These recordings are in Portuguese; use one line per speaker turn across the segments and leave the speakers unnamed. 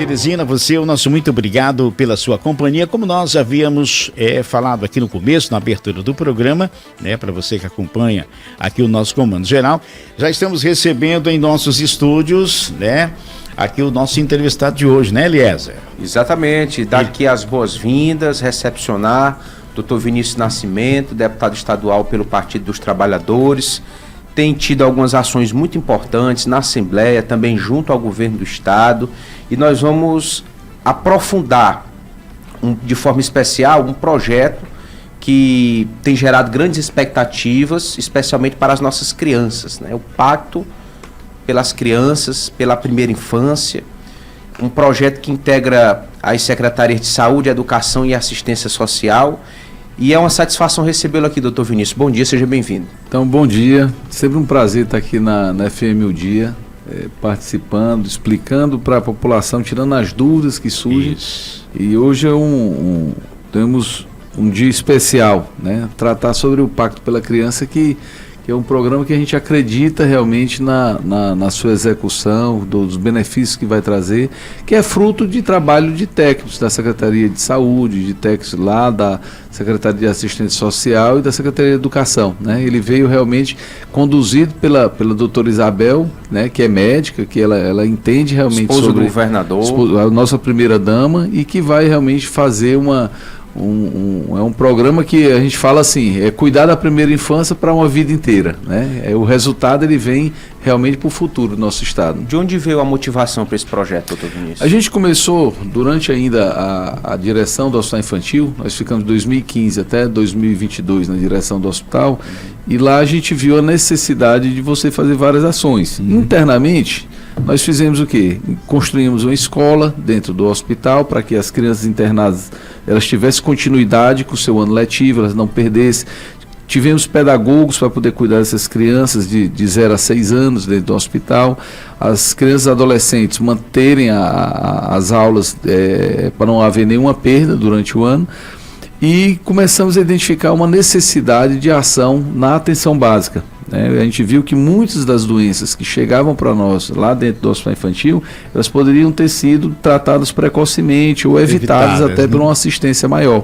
Teresina, você, o nosso muito obrigado pela sua companhia. Como nós havíamos falado aqui no começo, na abertura do programa, né, para você que acompanha aqui o nosso Comando Geral, já estamos recebendo em nossos estúdios, né, aqui o nosso entrevistado de hoje, né, Eliezer?
Exatamente, dar aqui as boas-vindas, recepcionar Dr. Vinícius Nascimento, deputado estadual pelo Partido dos Trabalhadores. Tem tido algumas ações muito importantes na Assembleia, também junto ao governo do Estado, e nós vamos aprofundar de forma especial um projeto que tem gerado grandes expectativas, especialmente para as nossas crianças, né? O Pacto pelas Crianças, pela Primeira Infância, um projeto que integra as Secretarias de Saúde, Educação e Assistência Social. E é uma satisfação recebê-lo aqui, doutor Vinícius. Bom dia, seja bem-vindo.
Então, bom dia. Sempre um prazer estar aqui na FM O Dia, participando, explicando para a população, tirando as dúvidas que surgem. Isso. E hoje temos um dia especial, né? Tratar sobre o Pacto pela Criança, que é um programa que a gente acredita realmente na sua execução, dos benefícios que vai trazer, que é fruto de trabalho de técnicos da Secretaria de Saúde, de técnicos lá da Secretaria de Assistência Social e da Secretaria de Educação, né? Ele veio realmente conduzido pela doutora Isabel, né, que é médica, que ela entende realmente
esposa
sobre
do governador,
a nossa primeira dama, e que vai realmente fazer um programa que a gente fala assim, é cuidar da primeira infância para uma vida inteira, né? O resultado ele vem realmente para o futuro do nosso estado.
De onde veio a motivação para esse projeto, doutor Vinícius?
A gente começou durante ainda a direção do Hospital Infantil, nós ficamos de 2015 até 2022 na direção do hospital, e lá a gente viu a necessidade de você fazer várias ações. Internamente, nós fizemos o quê? Construímos uma escola dentro do hospital para que as crianças internadas elas tivessem continuidade com o seu ano letivo, elas não perdessem. Tivemos pedagogos para poder cuidar dessas crianças de 0 a 6 anos dentro do hospital. As crianças e adolescentes manterem as aulas para não haver nenhuma perda durante o ano. E começamos a identificar uma necessidade de ação na atenção básica. A gente viu que muitas das doenças que chegavam para nós lá dentro do hospital infantil, elas poderiam ter sido tratadas precocemente ou evitadas até por uma assistência maior.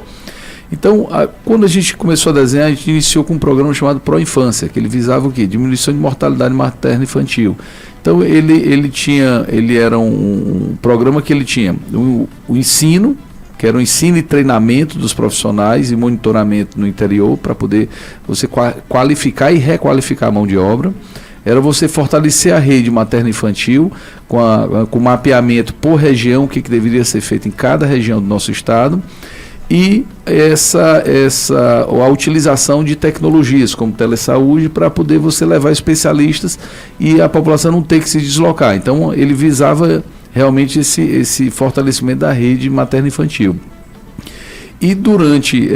Então, quando a gente começou a desenhar, a gente iniciou com um programa chamado Pro Infância, que ele visava o quê? Diminuição de mortalidade materna infantil. Então, ele era um programa que ele tinha o ensino, que era o ensino e treinamento dos profissionais e monitoramento no interior para poder você qualificar e requalificar a mão de obra. Era você fortalecer a rede materno-infantil com mapeamento por região, o que deveria ser feito em cada região do nosso estado, e a utilização de tecnologias como telesaúde para poder você levar especialistas e a população não ter que se deslocar. Então ele visava realmente esse fortalecimento da rede materno-infantil. E durante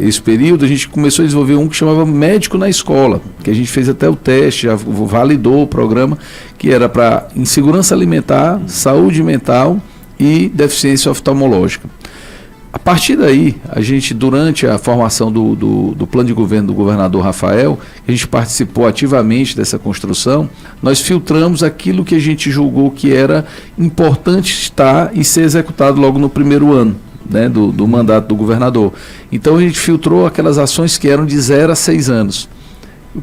esse período a gente começou a desenvolver um que chamava Médico na Escola, que a gente fez até o teste, já validou o programa, que era para insegurança alimentar, saúde mental e deficiência oftalmológica. A partir daí, a gente, durante a formação do plano de governo do governador Rafael, a gente participou ativamente dessa construção, nós filtramos aquilo que a gente julgou que era importante estar e ser executado logo no primeiro ano, né, do mandato do governador. Então a gente filtrou aquelas ações que eram de 0 a 6 anos.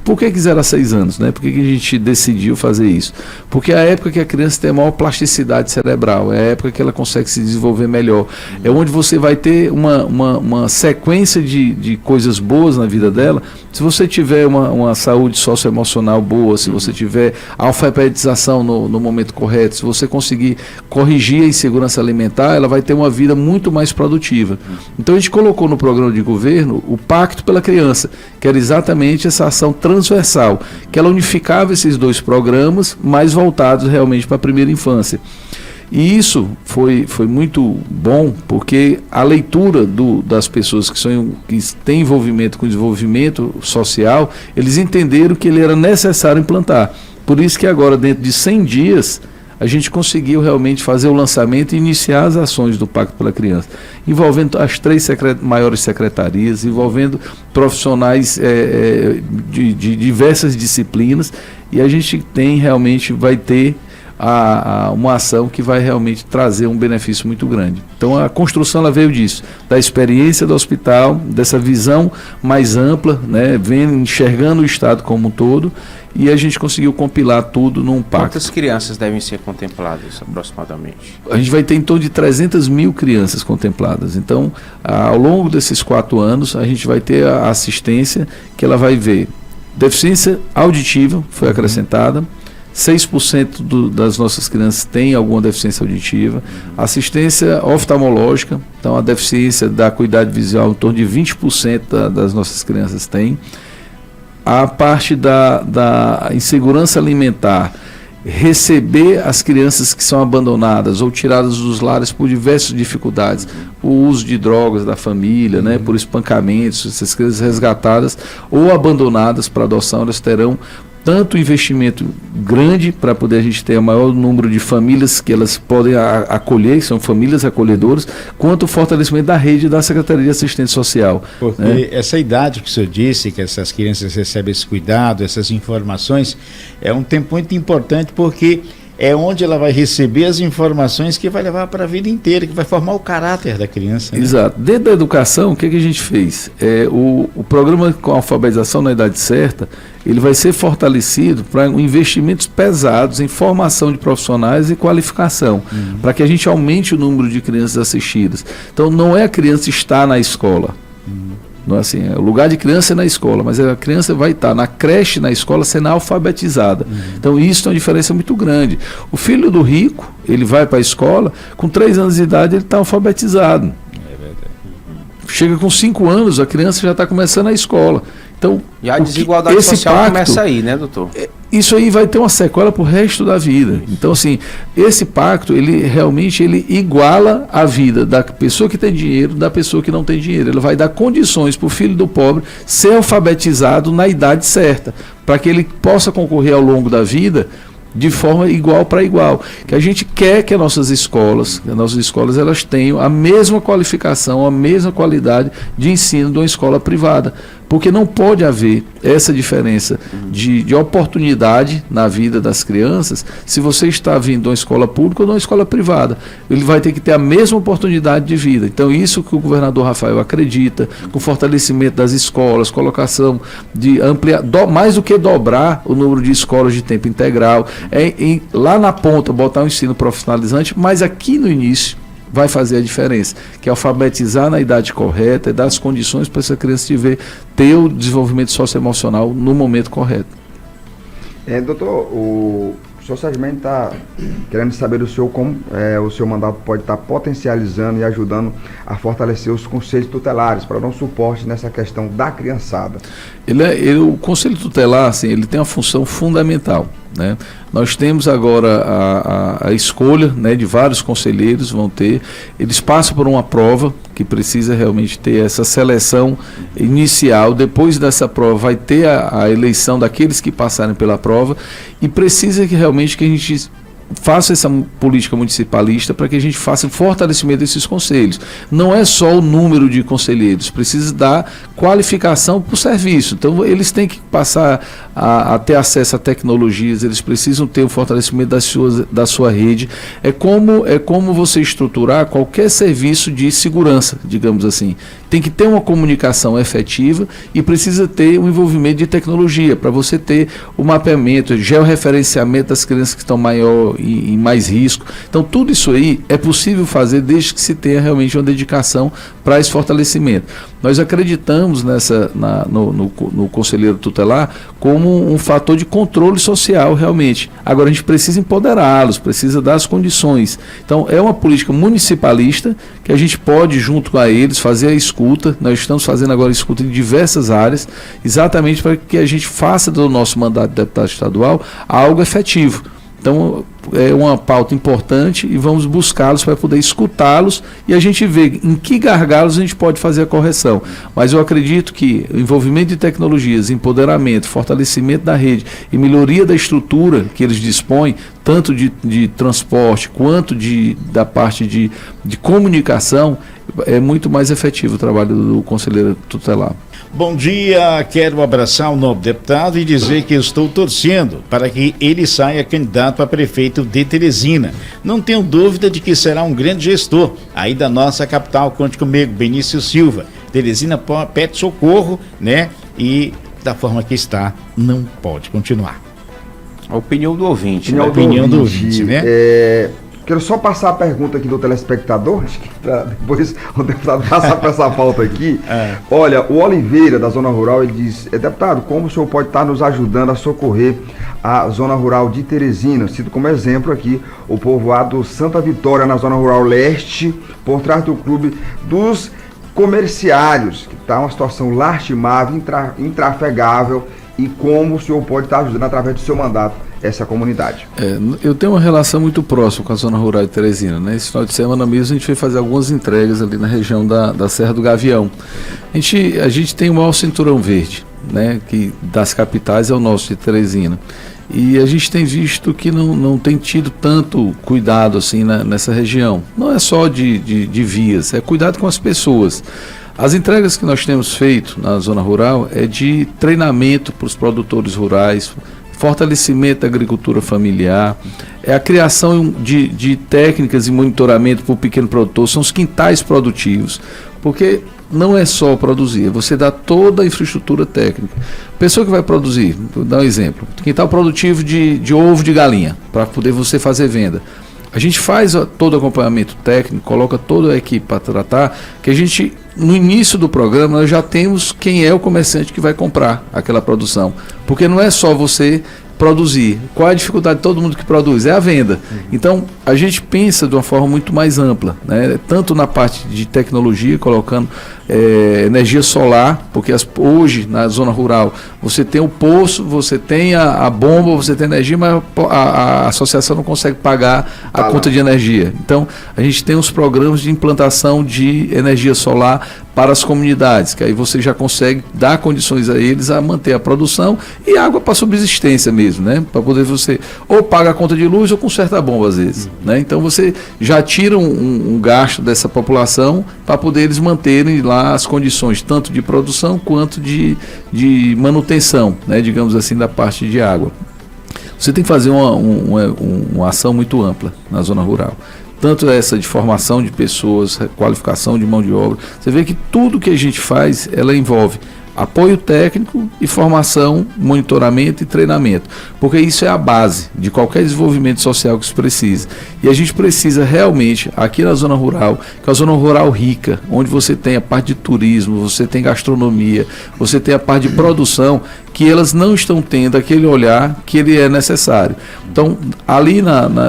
Por que 0 a 6 anos? Né? Por que a gente decidiu fazer isso? Porque é a época que a criança tem a maior plasticidade cerebral, é a época que ela consegue se desenvolver melhor. É onde você vai ter uma sequência de coisas boas na vida dela. Se você tiver uma saúde socioemocional boa, se você tiver alfabetização no momento correto, se você conseguir corrigir a insegurança alimentar, ela vai ter uma vida muito mais produtiva. Então a gente colocou no programa de governo o Pacto pela Criança, que era exatamente essa ação transversal, que ela unificava esses dois programas, mais voltados realmente para a primeira infância. E isso foi muito bom, porque a leitura das pessoas que têm envolvimento com desenvolvimento social, eles entenderam que ele era necessário implantar. Por isso que agora, dentro de 100 dias, a gente conseguiu realmente fazer o lançamento e iniciar as ações do Pacto pela Criança, envolvendo as 3 maiores secretarias, envolvendo profissionais de diversas disciplinas, e a gente vai ter uma ação que vai realmente trazer um benefício muito grande. Então a construção ela veio disso, da experiência do hospital, dessa visão mais ampla, né, enxergando o Estado como um todo, e a gente conseguiu compilar tudo num pacto.
Quantas crianças devem ser contempladas aproximadamente?
A gente vai ter em torno de 300 mil crianças contempladas. Então, ao longo desses 4 anos, a gente vai ter a assistência que ela vai ver. Deficiência auditiva foi acrescentada. 6% das nossas crianças têm alguma deficiência auditiva. Assistência oftalmológica, então a deficiência da acuidade visual, em torno de 20% das nossas crianças têm. A parte da insegurança alimentar, receber as crianças que são abandonadas ou tiradas dos lares por diversas dificuldades, o uso de drogas da família, né, por espancamentos, essas crianças resgatadas ou abandonadas para adoção, elas terão tanto investimento grande para poder a gente ter o maior número de famílias que elas podem acolher, que são famílias acolhedoras, quanto o fortalecimento da rede da Secretaria de Assistência Social.
Porque essa idade que o senhor disse, que essas crianças recebem esse cuidado, essas informações, é um tempo muito importante, porque é onde ela vai receber as informações que vai levar para a vida inteira, que vai formar o caráter da criança. Né?
Exato. Dentro da educação, o que a gente fez? O programa com alfabetização na idade certa, ele vai ser fortalecido para investimentos pesados em formação de profissionais e qualificação, para que a gente aumente o número de crianças assistidas. Então, não é a criança estar na escola. Não é assim, o lugar de criança é na escola, mas a criança vai estar na creche, na escola, sendo alfabetizada. Então isso é uma diferença muito grande. O filho do rico, ele vai para a escola, com 3 anos de idade ele está alfabetizado. É verdade. Chega com 5 anos, a criança já está começando a escola. Então,
e a desigualdade social começa aí, né, doutor?
Isso aí vai ter uma sequela para o resto da vida. Então, assim, esse pacto, ele realmente iguala a vida da pessoa que tem dinheiro da pessoa que não tem dinheiro. Ele vai dar condições para o filho do pobre ser alfabetizado na idade certa, para que ele possa concorrer ao longo da vida de forma igual para igual. Que a gente quer que as nossas escolas elas tenham a mesma qualificação, a mesma qualidade de ensino de uma escola privada. Porque não pode haver essa diferença de oportunidade na vida das crianças se você está vindo de uma escola pública ou de uma escola privada. Ele vai ter que ter a mesma oportunidade de vida. Então, isso que o governador Rafael acredita, com fortalecimento das escolas, colocação de ampliar, mais do que dobrar o número de escolas de tempo integral, lá na ponta botar um ensino profissionalizante, mas aqui no início vai fazer a diferença, que é alfabetizar na idade correta e dar as condições para essa criança ter o desenvolvimento socioemocional no momento correto.
Doutor, o senhor Sargento está querendo saber do senhor como o seu mandato pode estar potencializando e ajudando a fortalecer os conselhos tutelares para dar um suporte nessa questão da criançada.
O Conselho Tutelar, assim, ele tem uma função fundamental, né? Nós temos agora a escolha, né, de vários conselheiros, eles passam por uma prova que precisa realmente ter essa seleção inicial. Depois dessa prova vai ter a eleição daqueles que passarem pela prova, e precisa que realmente que a gente faça essa política municipalista para que a gente faça o fortalecimento desses conselhos. Não é só o número de conselheiros, precisa dar qualificação para o serviço. Então, eles têm que passar a ter acesso a tecnologias, eles precisam ter o fortalecimento da sua rede. É como você estruturar qualquer serviço de segurança, digamos assim. Tem que ter uma comunicação efetiva e precisa ter um envolvimento de tecnologia para você ter o mapeamento, georreferenciamento das crianças que estão maior e mais risco. Então, tudo isso aí é possível fazer desde que se tenha realmente uma dedicação para esse fortalecimento. Nós acreditamos no conselheiro tutelar como um fator de controle social, realmente. Agora, a gente precisa empoderá-los, precisa dar as condições. Então, é uma política municipalista que a gente pode, junto com eles, fazer a escuta. Nós estamos fazendo agora escuta em diversas áreas, exatamente para que a gente faça do nosso mandato de deputado estadual algo efetivo. Então, é uma pauta importante e vamos buscá-los para poder escutá-los e a gente ver em que gargalos a gente pode fazer a correção. Mas eu acredito que o envolvimento de tecnologias, empoderamento, fortalecimento da rede e melhoria da estrutura que eles dispõem, tanto de transporte quanto da parte de comunicação, é muito mais efetivo o trabalho do conselheiro tutelar.
Bom dia, quero abraçar o nobre deputado e dizer que estou torcendo para que ele saia candidato a prefeito de Teresina. Não tenho dúvida de que será um grande gestor aí da nossa capital. Conte comigo, Benício Silva. Teresina pede socorro, né? E da forma que está, não pode continuar.
A opinião do ouvinte.
A opinião do ouvinte, né?
Quero só passar a pergunta aqui do telespectador, acho que depois o deputado passar para essa pauta aqui. Olha, o Oliveira, da Zona Rural, ele diz: deputado, como o senhor pode estar nos ajudando a socorrer a Zona Rural de Teresina? Cito como exemplo aqui o povoado Santa Vitória, na Zona Rural Leste, por trás do Clube dos Comerciários, que está uma situação lastimável, intrafegável, e como o senhor pode estar ajudando através do seu mandato essa comunidade.
Eu tenho uma relação muito próxima com a Zona Rural de Teresina, né? Esse final de semana mesmo a gente foi fazer algumas entregas ali na região da Serra do Gavião. A gente tem o maior cinturão verde, né? Que das capitais é o nosso de Teresina. E a gente tem visto que não tem tido tanto cuidado assim nessa região. Não é só de vias, é cuidado com as pessoas. As entregas que nós temos feito na Zona Rural é de treinamento para os produtores rurais, fortalecimento da agricultura familiar, é a criação de técnicas e monitoramento para o pequeno produtor, são os quintais produtivos, porque não é só produzir, você dá toda a infraestrutura técnica. Pessoa que vai produzir, vou dar um exemplo, quintal produtivo de ovo de galinha, para poder você fazer venda. A gente faz todo o acompanhamento técnico, coloca toda a equipe para tratar, que a gente, no início do programa, nós já temos quem é o comerciante que vai comprar aquela produção. Porque não é só você produzir. Qual é a dificuldade de todo mundo que produz? É a venda. Então, a gente pensa de uma forma muito mais ampla, né? Tanto na parte de tecnologia, colocando energia solar, porque hoje, na zona rural, você tem o poço, você tem a bomba, você tem energia, mas a associação não consegue pagar a conta de energia. Então, a gente tem os programas de implantação de energia solar para as comunidades, que aí você já consegue dar condições a eles a manter a produção e água para subsistência mesmo, né? Para poder você ou paga a conta de luz ou conserta a bomba às vezes, né? Então você já tira um gasto dessa população para poder eles manterem lá as condições tanto de produção quanto de manutenção, né? Digamos assim, da parte de água. Você tem que fazer uma ação muito ampla na zona rural. Tanto essa de formação de pessoas, qualificação de mão de obra. Você vê que tudo que a gente faz, ela envolve apoio técnico e formação, monitoramento e treinamento, porque isso é a base de qualquer desenvolvimento social que se precisa. E a gente precisa realmente, aqui na zona rural, que é uma zona rural rica, onde você tem a parte de turismo, você tem gastronomia, você tem a parte de produção, que elas não estão tendo aquele olhar que ele é necessário. Então, ali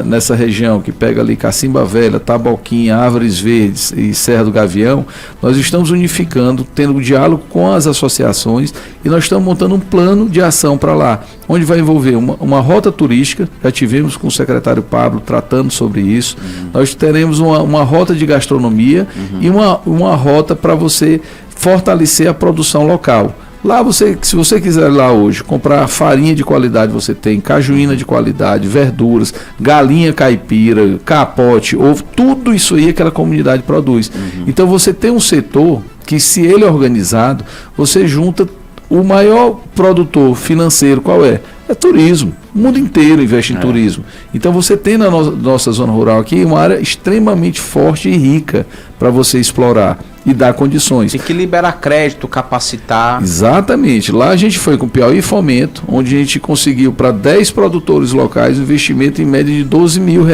nessa região que pega ali Cacimba Velha, Taboquinha, Árvores Verdes e Serra do Gavião, nós estamos unificando, tendo um diálogo com as associações e nós estamos montando um plano de ação para lá, onde vai envolver uma rota turística, já tivemos com o secretário Pablo tratando sobre isso, nós teremos uma rota de gastronomia e uma rota para você fortalecer a produção local. Lá se você quiser ir lá hoje comprar farinha de qualidade, você tem cajuína de qualidade, verduras, galinha caipira, capote, ovo, tudo isso aí aquela comunidade produz. Então você tem um setor que, se ele é organizado, você junta o maior produtor financeiro, qual é? É turismo. O mundo inteiro investe em turismo. Então você tem na nossa zona rural aqui uma área extremamente forte e rica para você explorar e dar condições.
Tem que liberar crédito, capacitar.
Exatamente. Lá a gente foi com o Piauí Fomento, onde a gente conseguiu para 10 produtores locais um investimento em média de R$12 mil.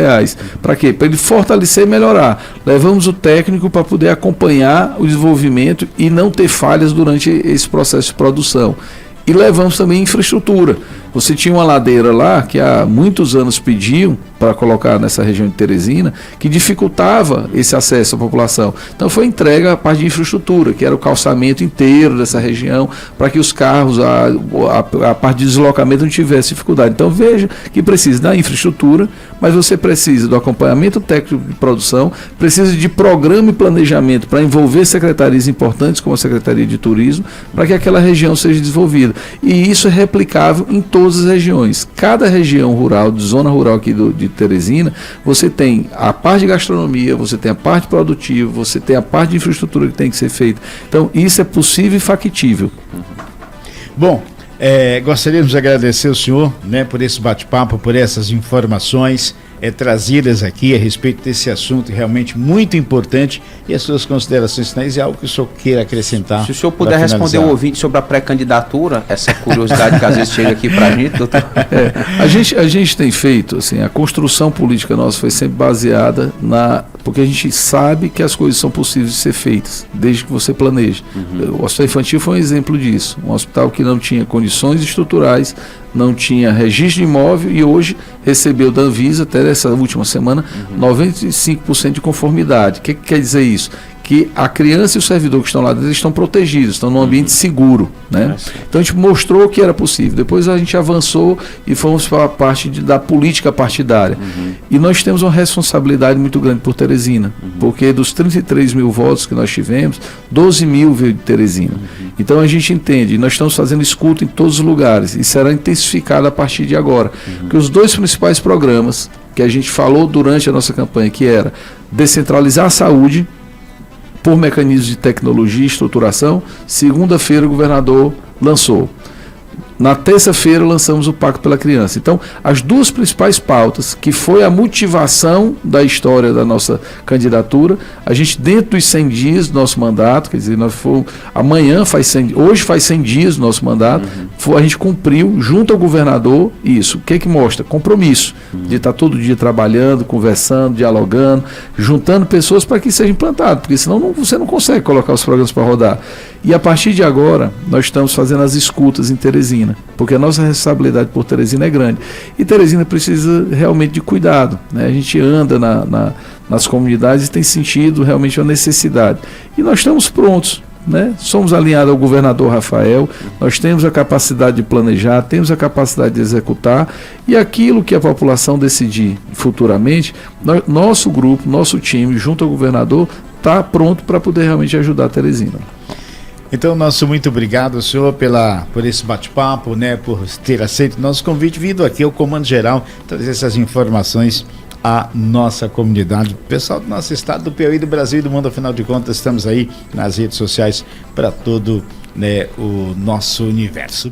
Para quê? Para ele fortalecer e melhorar. Levamos o técnico para poder acompanhar o desenvolvimento e não ter falhas durante esse processo de produção. E levamos também infraestrutura. Você tinha uma ladeira lá que há muitos anos pediam para colocar nessa região de Teresina, que dificultava esse acesso à população. Então foi entregue a parte de infraestrutura, que era o calçamento inteiro dessa região, para que os carros, a parte de deslocamento não tivesse dificuldade. Então veja que precisa da infraestrutura, mas você precisa do acompanhamento técnico de produção, precisa de programa e planejamento para envolver secretarias importantes, como a Secretaria de Turismo, para que aquela região seja desenvolvida. E isso é replicável em todo todas as regiões. Cada região rural, de zona rural aqui de Teresina, você tem a parte de gastronomia, você tem a parte produtiva, você tem a parte de infraestrutura que tem que ser feita. Então, isso é possível e factível.
Bom, gostaríamos de agradecer o senhor, né, por esse bate-papo, por essas informações trazidas aqui a respeito desse assunto realmente muito importante, e as suas considerações finais e algo que o senhor queira acrescentar.
Se o senhor puder responder o ouvinte sobre a pré-candidatura, essa curiosidade que às vezes chega aqui para a gente, doutor.
A gente tem feito, assim, a construção política nossa foi sempre baseada porque a gente sabe que as coisas são possíveis de ser feitas, desde que você planeje. O Hospital Infantil foi um exemplo disso, um hospital que não tinha condições estruturais, não tinha registro de imóvel, e hoje recebeu da Anvisa, até essa última semana, 95% de conformidade. O que quer dizer isso? Que a criança e o servidor que estão lá dentro, eles estão protegidos, estão num ambiente seguro, né? Então a gente mostrou que era possível. Depois a gente avançou e fomos para a parte da política partidária. E nós temos uma responsabilidade muito grande por Teresina, porque dos 33 mil votos que nós tivemos, 12 mil veio de Teresina. Então a gente entende, nós estamos fazendo escuta em todos os lugares, e será intensificado a partir de agora. Porque os dois principais programas que a gente falou durante a nossa campanha, que era descentralizar a saúde por mecanismos de tecnologia e estruturação, segunda-feira o governador lançou. Na terça-feira lançamos o Pacto pela Criança. Então, as duas principais pautas, que foi a motivação da história da nossa candidatura, a gente, dentro dos 100 dias do nosso mandato, quer dizer, hoje faz 100 dias do nosso mandato, a gente cumpriu, junto ao governador, isso. O que mostra? Compromisso, de estar todo dia trabalhando, conversando, dialogando, juntando pessoas para que seja implantado, porque senão você não consegue colocar os programas para rodar. E a partir de agora, nós estamos fazendo as escutas em Teresina, porque a nossa responsabilidade por Teresina é grande. E Teresina precisa realmente de cuidado, né? A gente anda nas comunidades e tem sentido realmente uma necessidade. E nós estamos prontos, né? Somos alinhados ao governador Rafael, nós temos a capacidade de planejar, temos a capacidade de executar, e aquilo que a população decidir futuramente, nosso grupo, nosso time, junto ao governador, está pronto para poder realmente ajudar a Teresina.
Então, nosso muito obrigado, senhor, por esse bate-papo, né, por ter aceito o nosso convite, vindo aqui ao Comando Geral, trazer essas informações à nossa comunidade, pessoal do nosso estado, do Piauí, do Brasil e do mundo. Afinal de contas, estamos aí nas redes sociais para todo, né, o nosso universo.